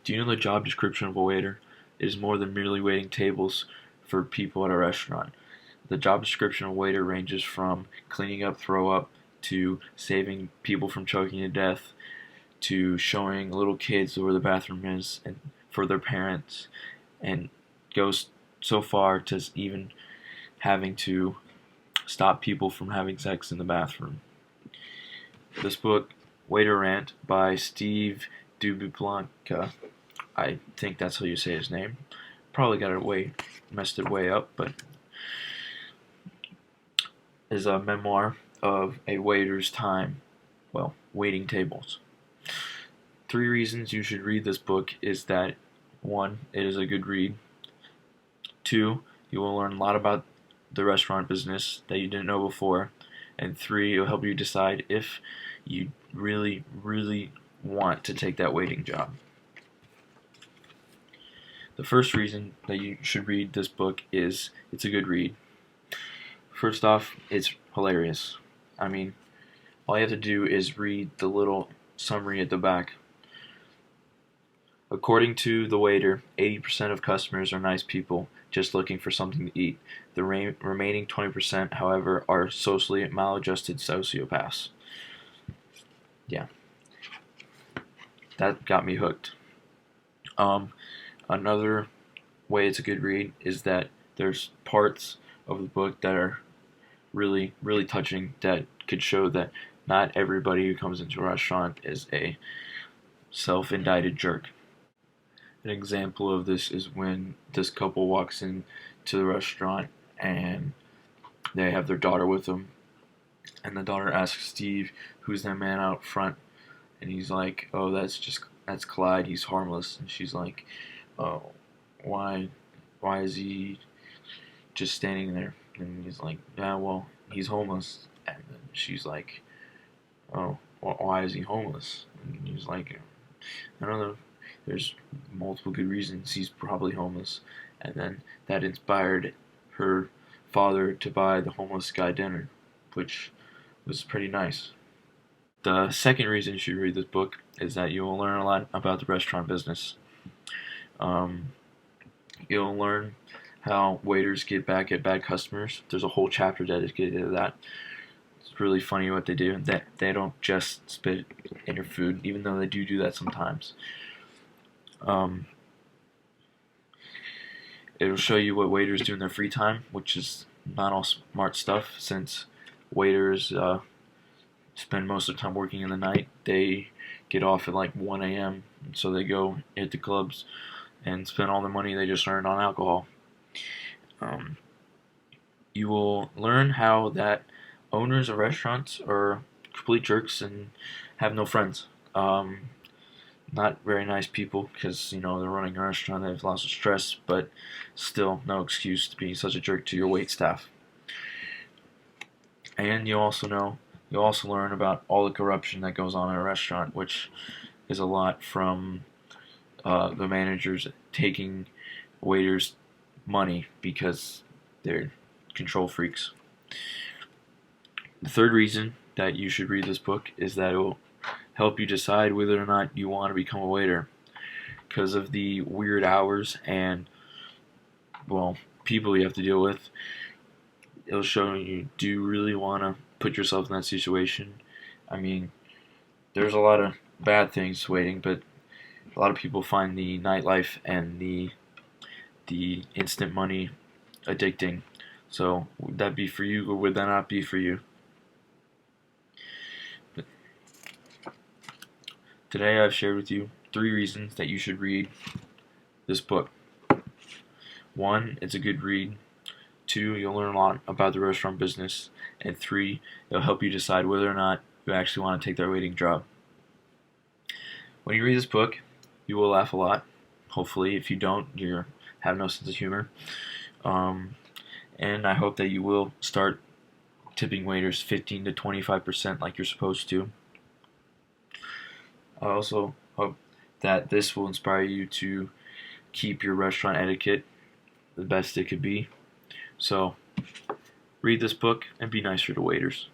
Do you know the job description of a waiter? It is more than merely waiting tables for people at a restaurant. The job description of a waiter ranges from cleaning up throw up to saving people from choking to death to showing little kids where the bathroom is and for their parents, and goes so far to even having to stop people from having sex in the bathroom. This book, Waiter Rant, by Steve Dublanca, I think that's how you say his name. Probably got it messed it way up, but is a memoir of a waiter's time, waiting tables. 3 reasons you should read this book is that 1, it is a good read. 2, you will learn a lot about the restaurant business that you didn't know before. And 3, it'll help you decide if you really, really want to take that waiting job. The first reason that you should read this book is it's a good read. First off, it's hilarious. I mean, all you have to do is read the little summary at the back. According to the waiter, 80% of customers are nice people just looking for something to eat. The remaining 20%, however, are socially maladjusted sociopaths. Yeah, that got me hooked. Another way it's a good read is that there's parts of the book that are really, really touching that could show that not everybody who comes into a restaurant is a self-indicted jerk. An example of this is when this couple walks in to the restaurant and they have their daughter with them, and the daughter asks Steve, "Who's that man out front?" And he's like, "Oh, that's Clyde. He's harmless." And she's like, "Oh, why is he just standing there?" And he's like, "Yeah, well, he's homeless." And then she's like, "Oh, well, why is he homeless?" And he's like, "I don't know. There's multiple good reasons he's probably homeless." And then that inspired her father to buy the homeless guy dinner, which was pretty nice. The second reason you should read this book is that you will learn a lot about the restaurant business. Um, you'll learn how waiters get back at bad customers. There's a whole chapter dedicated to that. It's really funny what they do. That they don't just spit in your food, even though they do that sometimes. Um, it'll show you what waiters do in their free time, which is not all smart stuff, since waiters spend most of the time working in the night. They get off at like 1 a.m., so they go hit the clubs and spend all the money they just earned on alcohol. You will learn how that owners of restaurants are complete jerks and have no friends. Not very nice people because they're running a restaurant. They have lots of stress, but still no excuse to be such a jerk to your wait staff. And you'll also learn about all the corruption that goes on in a restaurant, which is a lot from the managers taking waiters' money because they're control freaks. The third reason that you should read this book is that it will help you decide whether or not you want to become a waiter, because of the weird hours and people you have to deal with. It'll show you, do you really want to put yourself in that situation? I mean, there's a lot of bad things waiting, but a lot of people find the nightlife and the instant money addicting. So would that be for you, or would that not be for you? But today I've shared with you 3 reasons that you should read this book. 1, it's a good read. 2, you'll learn a lot about the restaurant business. And 3, it'll help you decide whether or not you actually want to take that waiting job. When you read this book, you will laugh a lot. Hopefully, if you don't, you have no sense of humor. And I hope that you will start tipping waiters 15 to 25% like you're supposed to. I also hope that this will inspire you to keep your restaurant etiquette the best it could be. So, read this book and be nicer to waiters.